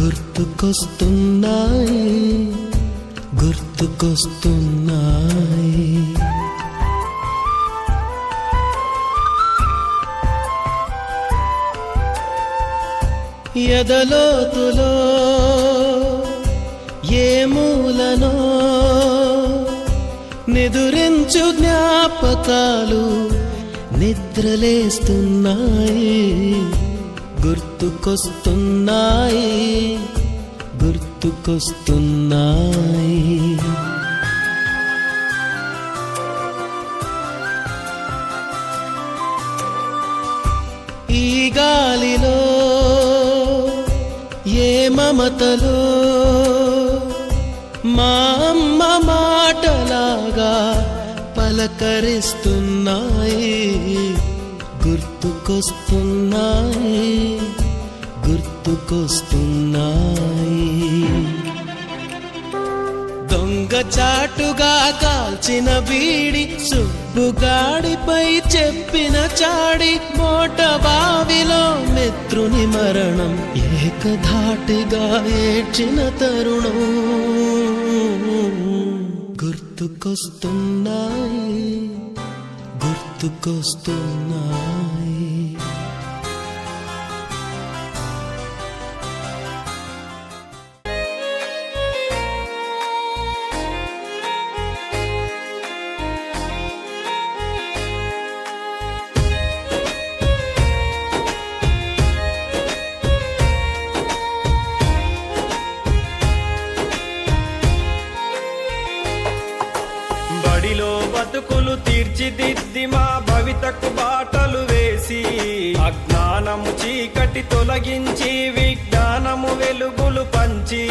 గుర్తుకొస్తున్నాయి గుర్తుకొస్తున్నాయి. ఎదలోతులో ఏ మూలనో నిదురించు జ్ఞాపకాలు నిద్రలేస్తున్నాయి. గుర్తుకొస్తున్నాయి గుర్తుకొస్తున్నాయి. ఈ గాలిలో ఏ మమతలో మా అమ్మ మాటలాగా పలకరిస్తున్నాయి. గుర్తుకొస్తున్నాయి గుర్తుకొస్తున్నాయి. దొంగచాటుగా కాల్చిన బీడి సుబ్బుగాడిపై చెప్పిన చాడి మోట బావిలో మిత్రుని మరణం ఏకధాటిగా ఏడ్చిన తరుణం గుర్తుకొస్తున్నాయి గుర్తుకొస్తున్నాయి. బడిలో బతుకులు తీర్చిదిద్ది మా భవితకు బాటలు వేసి అజ్ఞానము చీకటి తొలగించి విజ్ఞానము వెలుగులు పంచి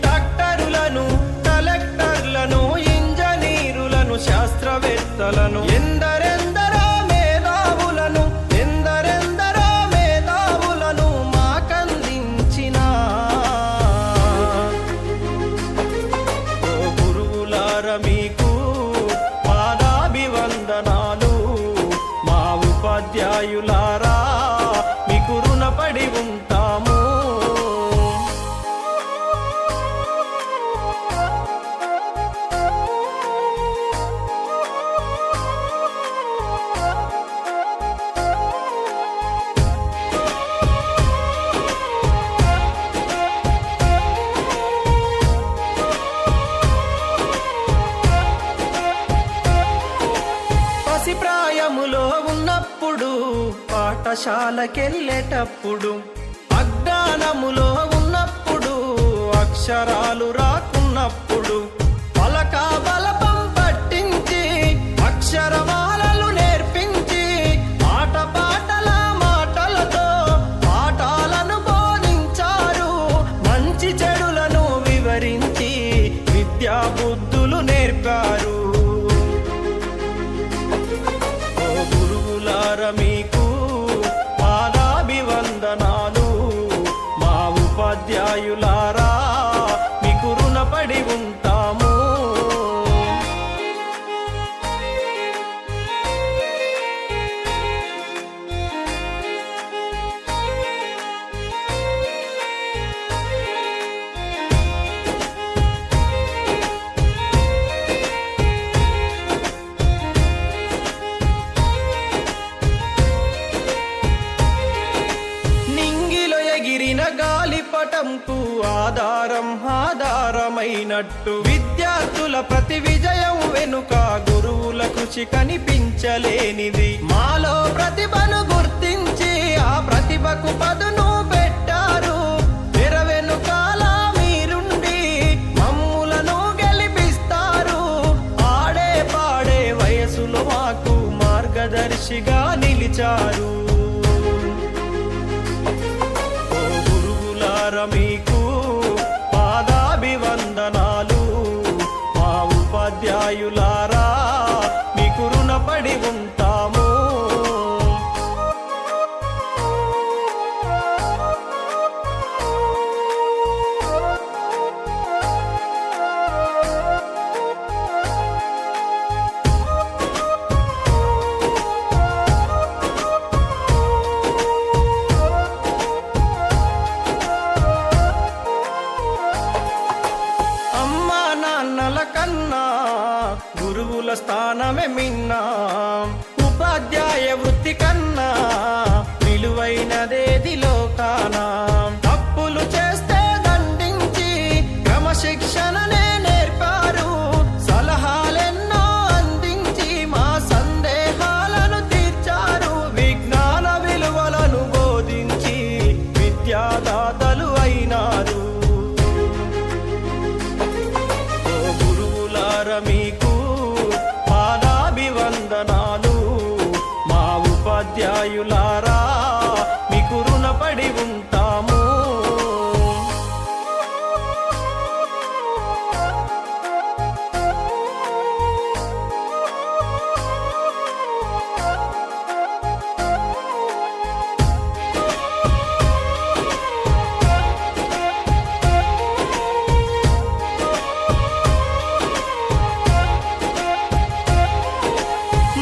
డాక్టరులను కలెక్టర్లను ఇంజనీరులను శాస్త్రవేత్తలను ఎందరెందరో మేధావులను ఎందరెందరో మేధావులను మాకందించిన ఓ గురువులార మీకు పాదాభివందనాలు. మా ఉపాధ్యాయులారా మీకు రుణపడి ఉంటాము. పసిప్రాయములో ఉన్నప్పుడు పాఠశాలకెళ్ళేటప్పుడు అజ్ఞానములో ఉన్నప్పుడు అక్షరాలు రాకున్నప్పుడు పలక బలపం పట్టించి అక్షరమాలలు నేర్పించి ఆటపాటల మాటలతో పాఠాలను బోధించారు. మంచి చెడులను వివరించి విద్యా బుద్ధులు నేర్పారు. మీకు పాదాభివందనాలు. మా ఉపాధ్యాయులారా మీకు రుణపడి ఉంటాము. గాలిపటంకు ఆధారం ఆధారమైనట్టు విద్యార్థుల ప్రతి విజయం వెనుక గురువుల కృషి కనిపించలేనిది. మాలో ప్రతిభను గుర్తించి ఆ ప్రతిభకు పదును పెట్టారు. తెర వెనుకాల మీరుండి మమ్ములను గెలిపిస్తారు. ఆడే పాడే వయసులో మాకు మార్గదర్శిగా నిలిచారు. మీకు పాదాభివందనాలు. మా ఉపాధ్యాయులారా మీకు రుణపడి ఉంటాము. వృత్తి కన్నా విలువైనదేది లోకాన. తప్పులు చేస్తే దండించి క్రమశిక్షణనే నేర్పారు. సలహాలెన్నో అందించి మా సందేహాలను తీర్చారు. విజ్ఞాన విలువలను బోధించి విద్యాదాతలు అయినారు. ఓ గురువులార మీకు పాదాభివందనాలు. మా ఉపాధ్యాయులారా మీకు రుణపడి ఉంటాము.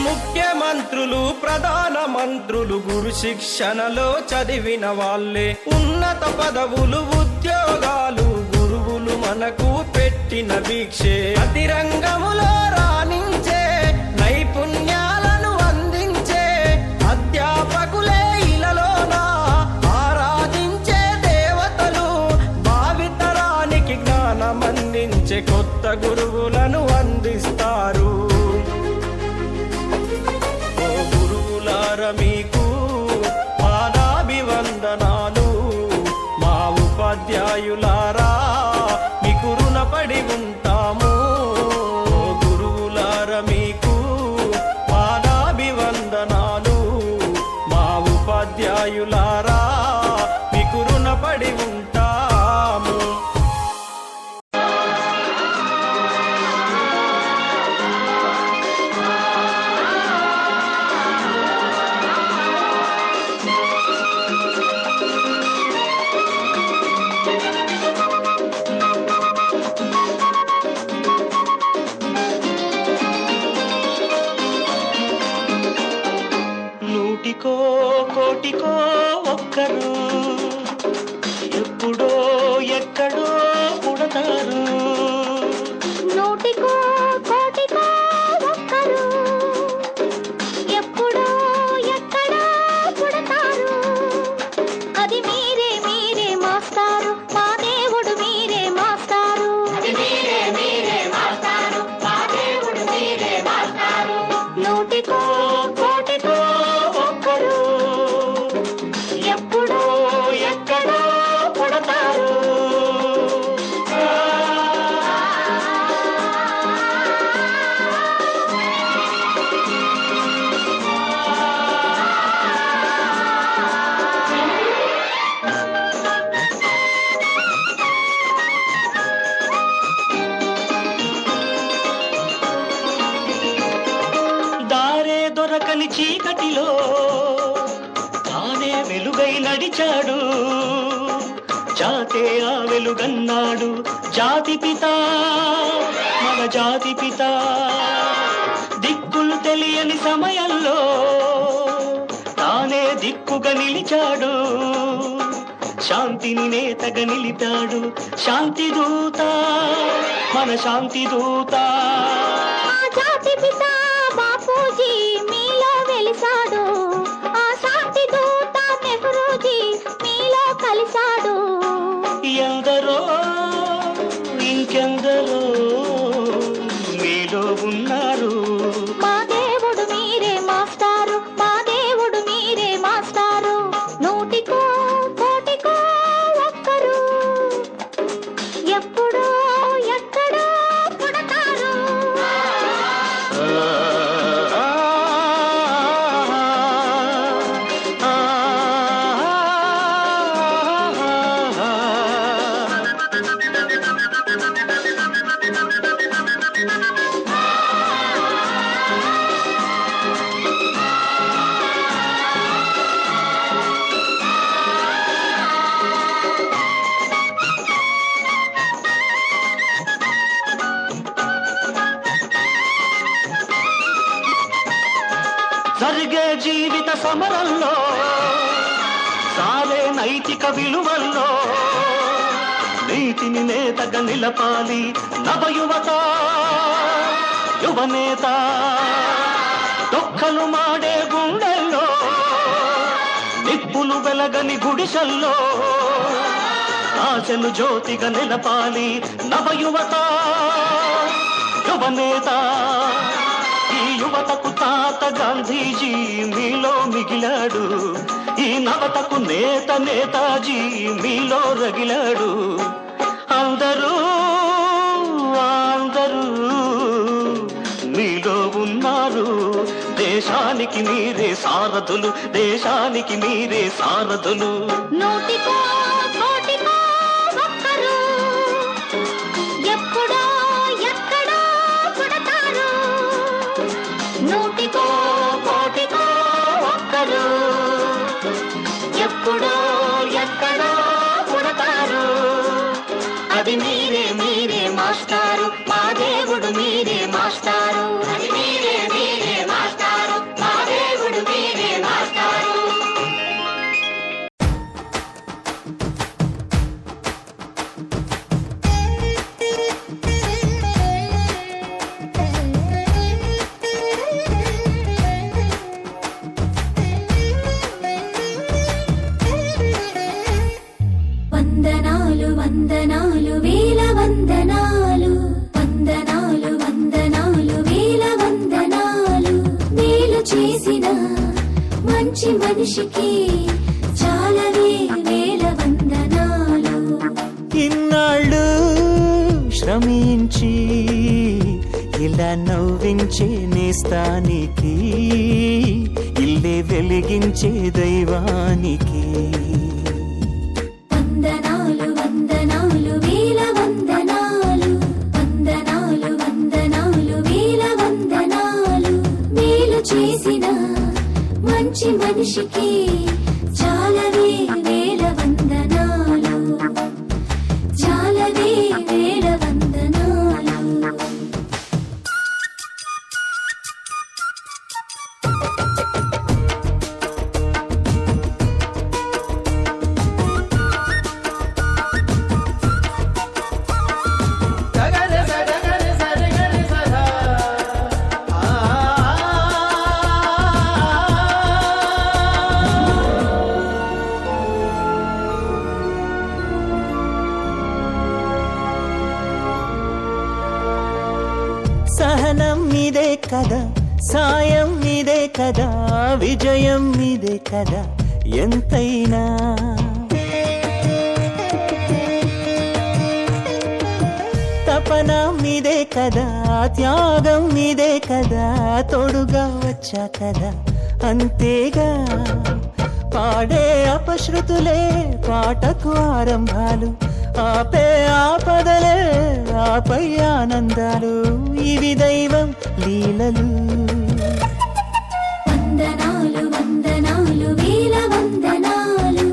ముఖ్యమంత్రులు ప్రధాన మంత్రులు గురు శిక్షణలో చదివిన వాళ్ళే. ఉన్నత పదవులు ఉద్యోగాలు గురువులు మనకు పెట్టిన భిక్షే. ప్రతి రంగములో రాణించే నైపుణ్యాలను అందించే అధ్యాపకులే ఇలలోన ఆరాధించే దేవతలు. భావితరానికి జ్ఞానం అందించే కొత్త గురువులను అందిస్తారు. మీకు పాదాభివందనాలు. మా ఉపాధ్యాయులారా మీకు రుణపడి ఉంటాము. గురువులార మీకు పాదాభివందనాలు. మా ఉపాధ్యాయులారా మీకు రుణపడి ఉంటాము. నూటికో కోటికో ఒక్కరు ఎప్పుడో ఎక్కడో పుడతారు. నూటికో కోటికో ఒక్కరు ఎప్పుడో ఎక్కడో పుడతారు. అది మీరే మీరే మాస్టారు, మా దేవుడు మీరే మాస్టారు. నూటికో కోటికో ఒక్కరు ఎప్పుడో ఎక్కడో పుడతారు. దారే దొరకని చీకటిలో తానే వెలుగై నడిచాడు. జాతే ఆ వెలుగన్నాడు. జాతి పిత మన జాతి పిత. దిక్కులు తెలియని సమయంలో తానే దిక్కుగా నిలిచాడు. శాంతిని నేతగా నిలిపాడు. శాంతి దూత మన శాంతి దూత. ఆ జాతి పిత బాపూజీ మీలో వెలిసాడు. ఆ శాంతి దూత నెహ్రూజీ మీలో కలిశాడు. ఎందరో ఇంకెందరో మీలో ఉన్నారు. మా దేవుడు మీరే మాస్టారు, మా దేవుడు మీరే మాస్టారు. నూటికో కోటికో ఒక్కరు ఎప్పుడో ఎక్కడో పుడతారు. జరిగే జీవిత సమరంలో సాగే నైతిక విలువల్లో నీతిని నేతగా నిలపాలి నవయువత యువనేత దొక్కలు మాడే గుండెల్లో వెలుగులు వెలగని గుడిసెల్లో ఆశలు జ్యోతిగా నిలపాలి నవయువత యువనేత. ఈ యువతకు తాత గాంధీజీ మీలో మిగిలాడు, ఈ నవతకు నేత నేతాజీ మీలో రగిలాడు. అందరూ అందరూ మీలో ఉన్నారు, దేశానికి మీరే సారథులు, దేశానికి మీరే సారథులు. నూటికో కోటికో ఒక్కరు ఎప్పుడో ఎక్కడో పుడతారు. నూటికో కోటికో ఒక్కరు ఎప్పుడో ఎక్కడో పుడతారు. అది మీరే మీరే మాస్టారు, మా దేవుడు మీరే మాస్టారు. అది మీరే మీరే మాస్టారు, మా దేవుడు మీరే మాస్టారు. వందనాలు వందనాలు వేల వందనాలు, వందనాలు వందనాలు వేల వందనాలు. మేలు చేసిన మంచి మనిషికి చాలవే వేల వందనాలు. ఇన్నాళ్ళు శ్రమించి ఇలా నవ్వించే నేస్తానికి, ఇల్లే వెలిగించే దైవానికి. వందనాలు వందనాలు వేల వందనాలు, వందనాలు వందనాలు వేల వందనాలు. మేలు చేసిన మంచి మనిషికి చాలవే వేల వందనాలు, చాలవే వేల వందనాలు. సహనం మీదే కదా, సాయం మీదే కదా, విజయం మీదే కదా ఎంతైనా. తపన మీదే కదా, త్యాగం మీదే కదా, తోడుగా వచ్చా కదా అంతేగా. పాడే అపశృతులే పాటకు ఆరంభాలు, ఆపే ఆపదలే ఆపై ఆనందాలు. ఇవి దైవం లీలలు. వందనాలు వందనాలు వేల వందనాలు.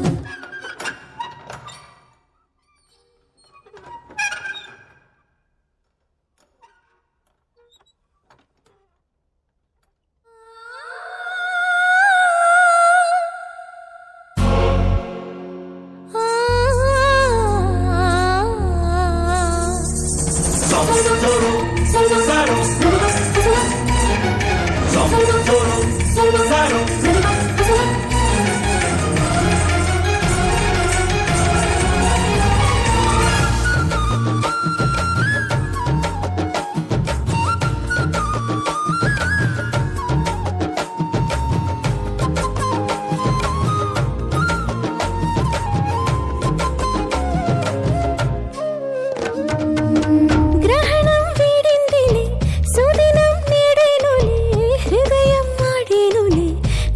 గ్రహణం వీడిందిలే, సుదినం నేడేనులే, హృదయం ఆడేనులే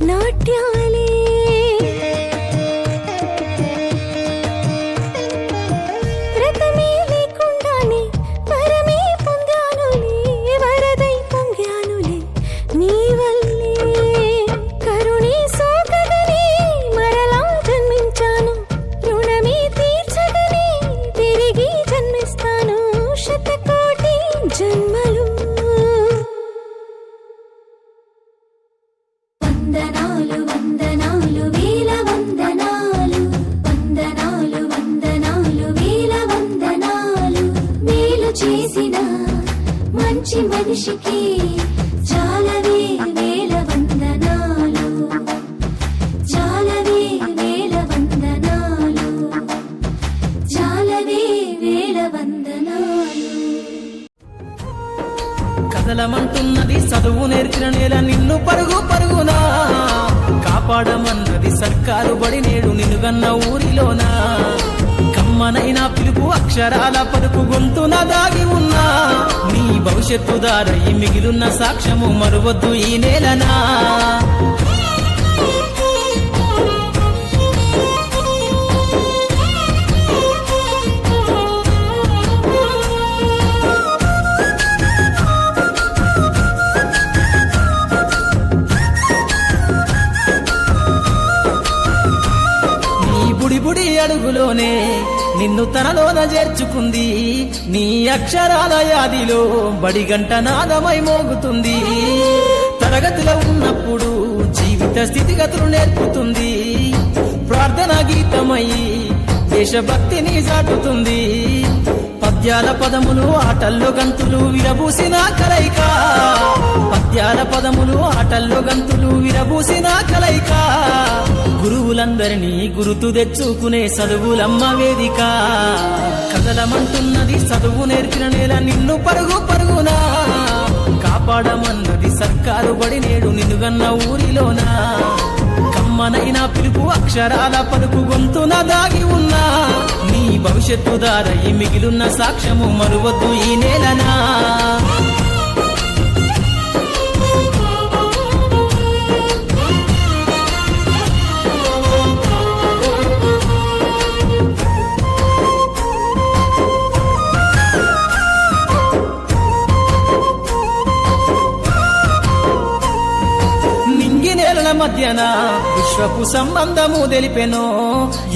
నాట్యాలే. వ్రతమే లేకుండానే వరమే పొందానులే, వరదై పొంగానులే నీ వల్లే. కరుణే సోకగనే మరలా జన్మించాను, రుణమే తీర్చగనే తిరిగి జన్మిస్తాను శతకోటి జన్మలు. వందనాలు వందనాలు వేల వందనాలు, వందనాలు వందనాలు వేల వందనాలు. మేలు చేసిన మంచి మనిషికి చాలవే వేల వందనాలు, చాలవే వేల కాపాడమన్నది సర్కారు బడి నేడు నిన్నుగన్న ఊరిలోనా కమ్మనైనా పిలుపు అక్షరాల పలుకు గొంతున దాగి ఉన్నా నీ భవిష్యత్తు దారై మిగిలున్న సాక్ష్యము మరువద్దు ఈ నేలనా బుడి అడుగులోనే నిన్ను తనలోన చేర్చుకుంది నీ అక్షరాల యాదిలో బడిగంట నాదమై మోగుతుంది తరగతిలో ఉన్నప్పుడు జీవిత స్థితిగతులు నేర్పుతుంది ప్రార్థన గీతమై దేశభక్తిని చాటుతుంది పద్యాల పదములు ఆటల్లో గంతులు విరబూసిన కలయిక పద్యాల పదములు ఆటల్లో గంతులు విరబూసిన కలయిక గురువులందరినీ గురుతు తెచ్చుకునే చదువులమ్మ వేదిక కదలమంటున్నది చదువు నేర్పిన నేల నిన్ను పరుగు పరుగునా కాపాడమన్నది సర్కారు బడి నేడు నిన్నుగన్న ఊరిలోనా కమ్మనైనా పిలుపు అక్షరాల పలుకు గొంతున దాగి ఉన్నా నీ భవిష్యత్తు దారై మిగిలున్న సాక్ష్యము మరువద్దు ఈ నేలనా మధ్యన విశ్వపు సంబంధము తెలిపెనో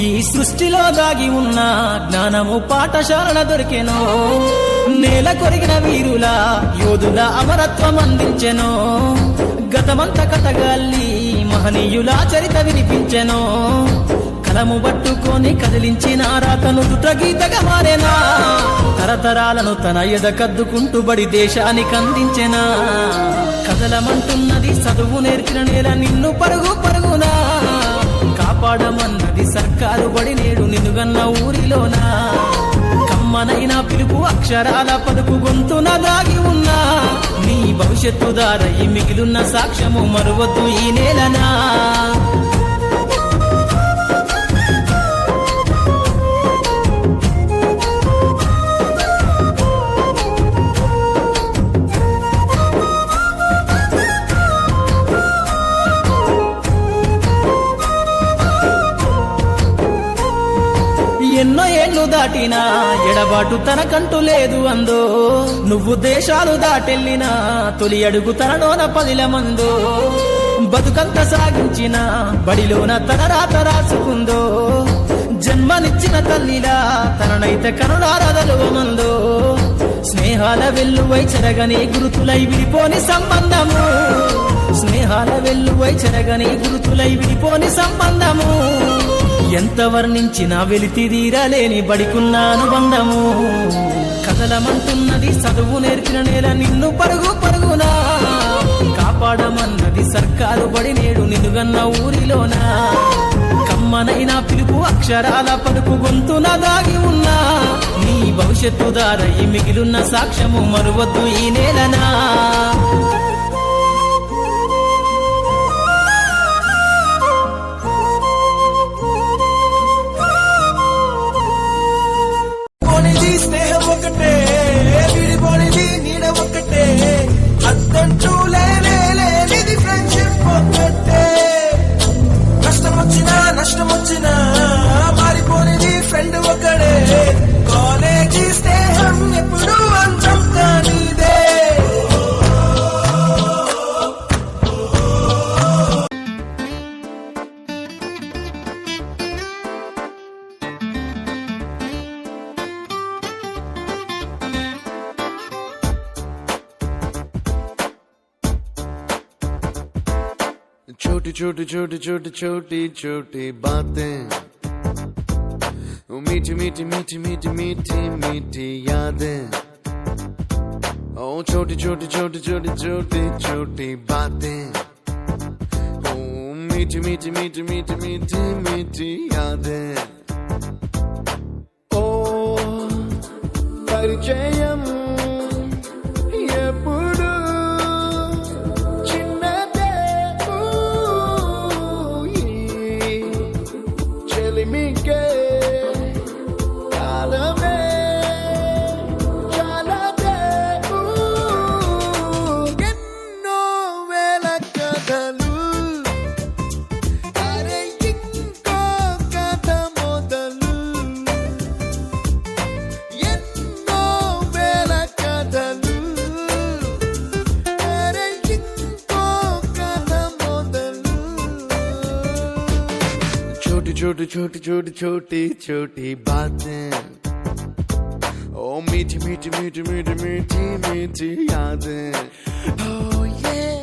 ఈ సృష్టిలో దాగి ఉన్న జ్ఞానము పాఠశాలన దొరికెనో నేల కొరిగిన వీరుల యోధుల అమరత్వం అందించెనో గతమంత కథగాల్లి మహనీయుల చరిత వినిపించెనో కలము పట్టుకొని కదిలించిన రాతను దుటగీతగా మారేనా తరతరాలను తన ఎద కద్దుకుంటూ బడి దేశానికి అందించెనా కదలమంటున్నది చదువు నేర్పిన నేల నిన్ను పరుగు పరుగునా కాపాడమన్నది సర్కారు బడి నేడు నిన్నుగన్న ఊరిలోనా కమ్మనైనా పిలుపు అక్షరాల పలుకు గొంతున దాగి ఉన్నా నీ భవిష్యత్తు దారై మిగిలున్న సాక్ష్యము మరువద్దు ఈ నేలనా ఎన్నో ఏళ్ళు దాటినా ఎడబాటు తనకంటూ లేదు అందో నువ్వు దేశాలు దాటెళ్ళినా తొలి అడుగు తనలోన పదిలమందో బతుకంత సాగించిన బడిలోన తన రాత రాసుకుందో జన్మనిచ్చిన తల్లిలా తననైతే కనుడారదలువమందో స్నేహాల వెల్లువై చెరగని గురుతులై విడిపోని సంబంధము స్నేహాల వెల్లువై చెరగని గురుతులై విడిపోని సంబంధము ఎంత వర్ణించినా వెలితిదీరలేని బడికున్న అనుబంధము కదలమంటున్నది చదువు నేర్పిన నేల నిన్ను పరుగు పరుగునా కాపాడమన్నది సర్కారు బడి నేడు నిన్నుగన్న ఊరిలోనా కమ్మనైనా పిలుపు అక్షరాల పలుకు గొంతున దాగి ఉన్నా నీ భవిష్యత్తు దారై మిగిలున్న సాక్ష్యము మరువద్దు ఈ నేలనా స్నేహం ఒకటే విడిపోనిది నీడ ఒకటే అద్దంటూ లేనిది ఫ్రెండ్షిప్ ఒకటే కష్టం వచ్చినా నష్టం వచ్చినా మారిపోనిది ఫ్రెండ్ ఒకడే కాలేజీ స్నేహం ఎప్పుడు అంతం కానిదే छोटी छोटी छोटी छोटी छोटी छोटी बातें मीठी मीठी मीठी मीठी मीठी मीठी यादें ओ छोटी छोटी छोटी छोटी छोटी छोटी बातें ओ मीठी मीठी मीठी मीठी मीठी मीठी यादें ओ परिचयम ఎప్పుడు చిన్నదే छोटी छोटी छोटी छोटी छोटी बातें ओ मीठी मीठी मीठी मीठी मीठी मीठी यादें oh yeah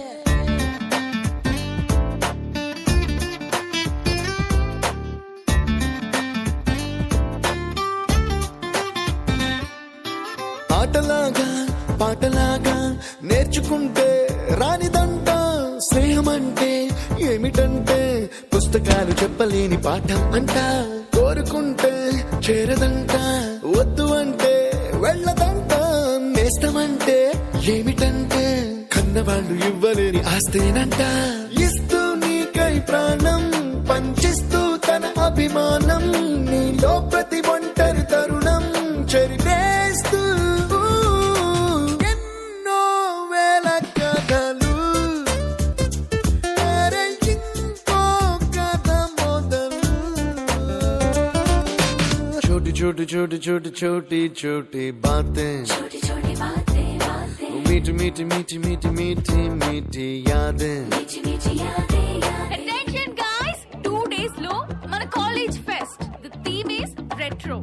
ఆటలాగా పాటలాగా నేర్చుకుంటే రానిదంట స్నేహం అంటే ఏమిటంటే పుస్తకాలు చెప్పలేని పాఠం అంట కోరుకుంటే చేరదంట వద్దు అంటే వెళ్ళదంట నేస్తమంటే ఏమిటంటే కన్నవాళ్ళు ఇవ్వలేని ఆస్తేనంట ఇస్తూ నీకై ప్రాణం పంచిస్తూ తన అభిమానం నీలో ప్రతి ఒంటరి తరుణం చెరిపేస్తూ ఎన్నో వేల కథలు అరే ఇంకో కథ మొదలు छोटी छोटी छोटी छोटी छोटी छोटी बातें छोटी छोटी बातें बातें मीठी मीठी मीठी मीठी मीठी मीठी यादें मीठी मीठी यादें यादें Attention guys, 2 days లో మన college fest. The theme is retro.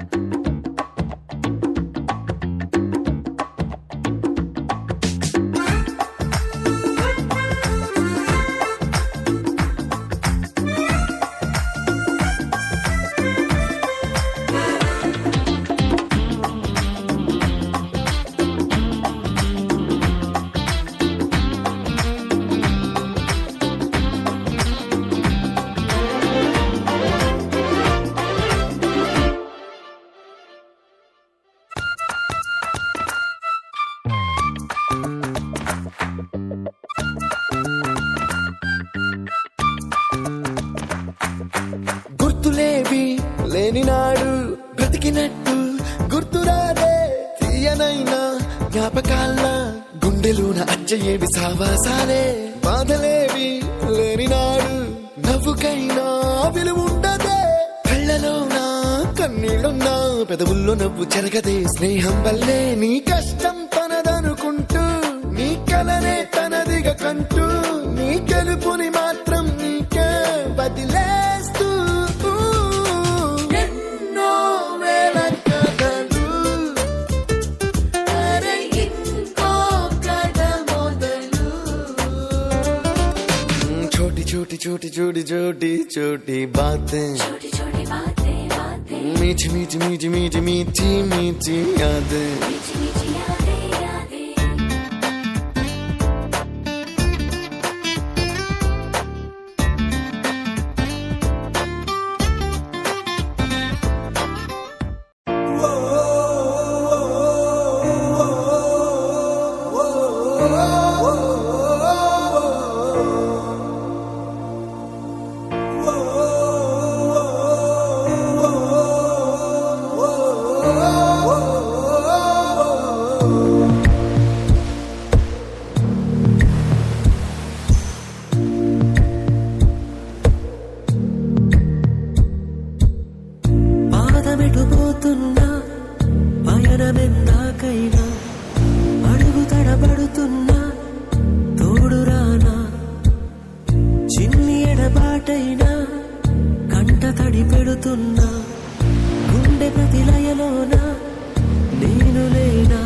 గుర్తులేవి లేని నాడు బ్రతికినట్టు గుర్తురాదే తీయనైనా జ్ఞాపకాల గుండెలోన అచ్చయేవి సావాసాలే బాధలేవి లేని నాడు నవ్వుకైనా విలువుండదే కళ్ళలోన కన్నీళ్ళున్నా పెదవుల్లో నవ్వు చెరగదే స్నేహం వల్లే నీ కష్టం తనదనుకుంటూ నీ కలనే తనదిగా కంటూ నీ గెలుపుని మాత్రం నీకే బదిలేస్తూ ఎన్నో వేల కథలు అరే ఇంకో కథ మొదలు छोटी छोटी छोटी छोटी छोटी छोटी बातें छोटी छोटी बातें बातें मीठी मीठी मीठी मीठी मीठी मीठी यादें मीठी मीठी यादें यादें పాదమెటుపోతున్నా పయనమెందాకైనా అడుగు తడబడుతున్నా తోడురానా చిన్ని ఎడబాటైనా కంట తడి పెడుతున్నా గుండె ప్రతిలయలోన నేను లేనా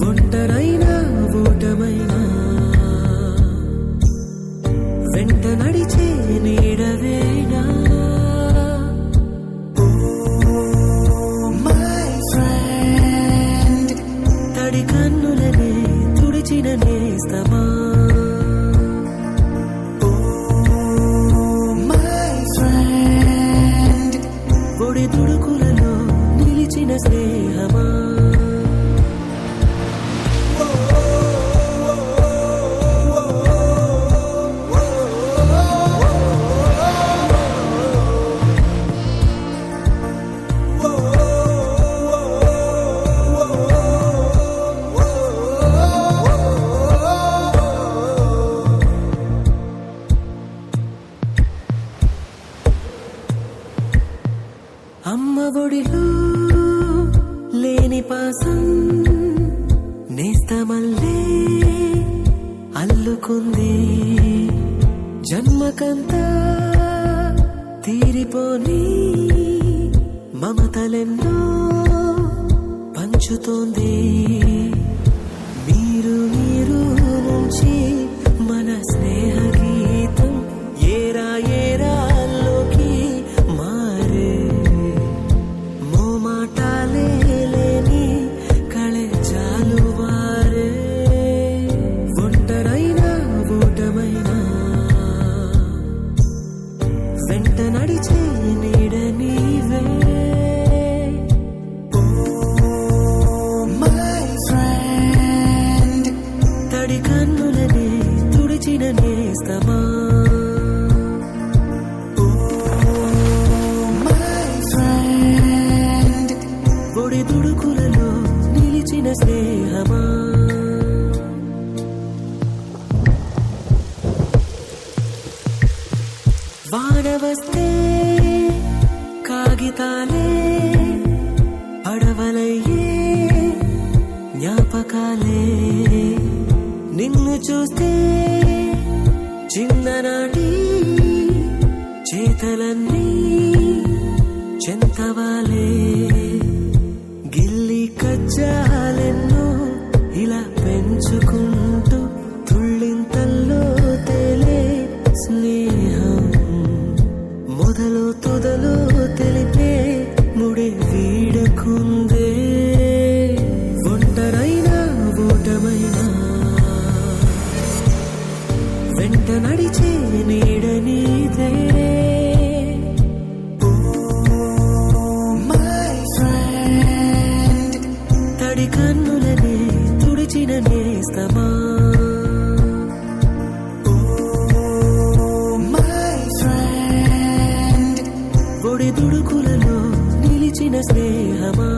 ఒంటరైనా ఓటమైనా వెంట నడిచే నీడవేనా తడి కన్నులనే తుడిచిన నేస్తమా పొడి తుడుకులలో నిలిచిన స్నేహమా అమ్మ ఒడిలో లేని పాసం నేస్తమల్లే అల్లుకుంది జన్మకంతా తీరిపోని మమతలెన్నో పంచుతోంది మీరు నుంచి మన స్నేహ గీతం ఏరాల్లోకి మారే మోమాటాలే లేని కళే జాలువారే ఒంటరైనా ఊటమైనా వెంట నడిచే నీడ నీవే మై ఫ్రెండ్ తడి కన్నులనే తుడిచిన నేస్తమా మై ఫ్రెండ్ ఒడి దుడుకులలో నిలిచిన స్నేహమా వానవస్తే కాగితాలే పడవలయ్యే జ్ఞాపకాలే నిన్ను చూస్తే చిన్ననాటి చేతలన్నీ చెంతవాలే గిల్లి కజ్జాలెన్నో ఇలా పెంచుకుంటూ తుళ్ళింతల్లో తేలే స్నేహం మొదలు తొదలు తెలిపే ముడి వీడకుందే ఒంటరైనా ఊటమైనా వెంట నడిచే నీడ నీదే మై ఫ్రెండ్ తడి కన్నులనే తుడిచిన నేస్తమా ఒడి దుడుకులలో నిలిచిన స్నేహమా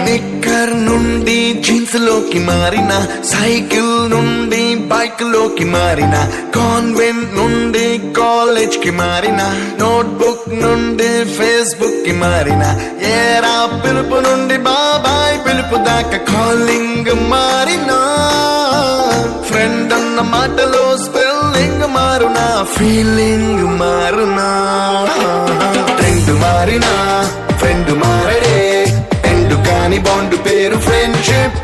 నిక్కర్ నుండి జీన్స్ లోకి మారిన సైకిల్ నుండి బైక్ లోకి మారిన కాన్వెంట్ నుండి కాలేజ్ కి మారిన నోట్బుక్ నుండి ఫేస్బుక్ కి మారిన ఏరా పిలుపు నుండి బాబాయ్ పిలుపు దాకా కాలింగ్ మారిన ఫ్రెండ్ అన్న మాటలో స్పెల్లింగ్ మారునా ఫీలింగ్ మారునా ట్రెండ్ మారినా ఫ్రెండ్ మారడే కాని బాండ్ పేరు ఫ్రెండ్షిప్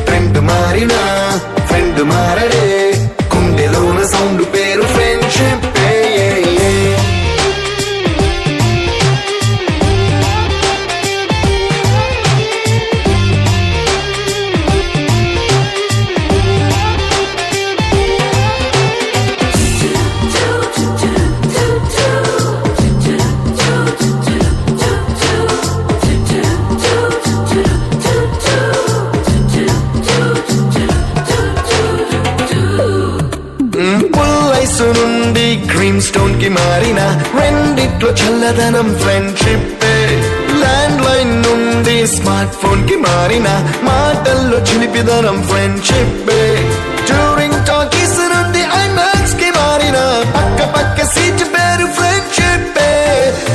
ట్రెండ్ మారినా ఫ్రెండ్ మారడే గుండెలోన సౌండ్ పేరు ఫ్రెండ్షిప్ నుండి గ్రీన్ స్టోన్ కి మారిన రెండిట్లో చల్లదనం ఫ్రెండ్షిప్ ల్యాండ్ లైన్ నుండి స్మార్ట్ ఫోన్ కి మారిన మాటల్లో చిలిపిదనం ఫ్రెండ్షిప్ డ్యూరింగ్ టాకీస్ నుండి ఐమాక్స్ కి మారిన పక్క పక్క సీట్ పేరు ఫ్రెండ్షిప్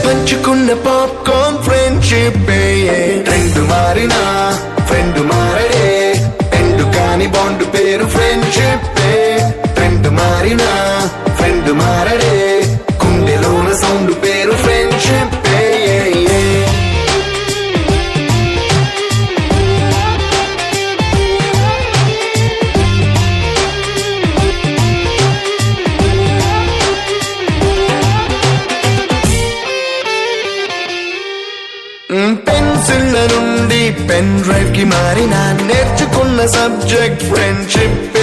పంచుకున్న పాప్కార్న్ ఫ్రెండ్షిప్ ట్రెండ్ మారిన ఫ్రెండ్ మారడే ఎండు కాని బాండ్ పేరు ఫ్రెండ్షిప్ ట్రెండ్ మారినా ఫ్రెండ్ మారడే గుండెలోన సౌండ్ పేరు ఫ్రెండ్షిప్ పెన్సిల్ నుండి పెన్ డ్రైవ్ కి మారిన నేర్చుకున్న సబ్జెక్ట్ ఫ్రెండ్షిప్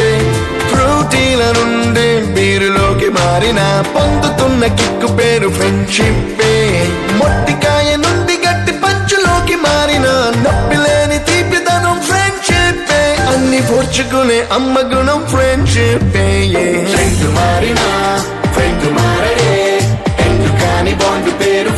ఫ్రూటీల నుండి బీరులోకి మారిన పొందుతున్న కిక్కు పేరు ఫ్రెండ్షిప్ మొట్టికాయ నుండి గట్టి పంచులోకి మారిన నొప్పి లేని తీపిదనం ఫ్రెండ్షిప్ అన్ని పోర్చుకునే అమ్మ గుణం ఫ్రెండ్షిప్ ఫ్రెండ్ మారిన ఫ్రెండ్ మారడే ఎందు కాని బాండ్ పేరు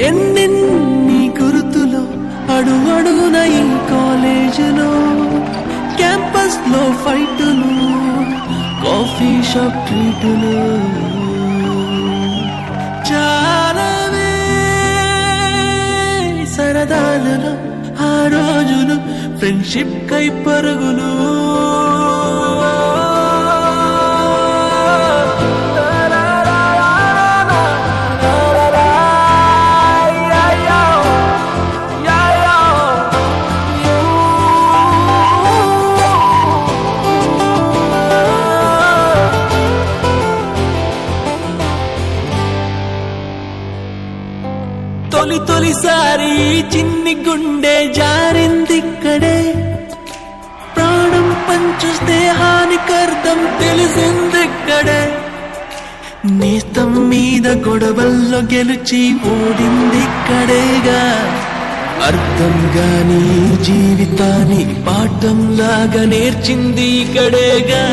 ఎన్నెన్ని గుర్తులు అడుగడుగున ఈ కాలేజీలో, క్యాంపస్ లో ఫైటులు, కాఫీ షాప్ ట్రీటులు, చాలావే సరదాలలో ఆ రోజులు, ఫ్రెండ్షిప్ కై పరుగులు. తొలిసారి చిన్ని గుండె జారిందిక్కడే, ప్రాణం పంచు స్నేహానికర్థం తెలిసిందిక్కడే, నేస్తం మీద గొడవల్లో గెలిచి ఓడిందిక్కడేగా, అర్థం గాని జీవితాన్ని పాఠంలాగా నేర్చింది ఇక్కడేగా.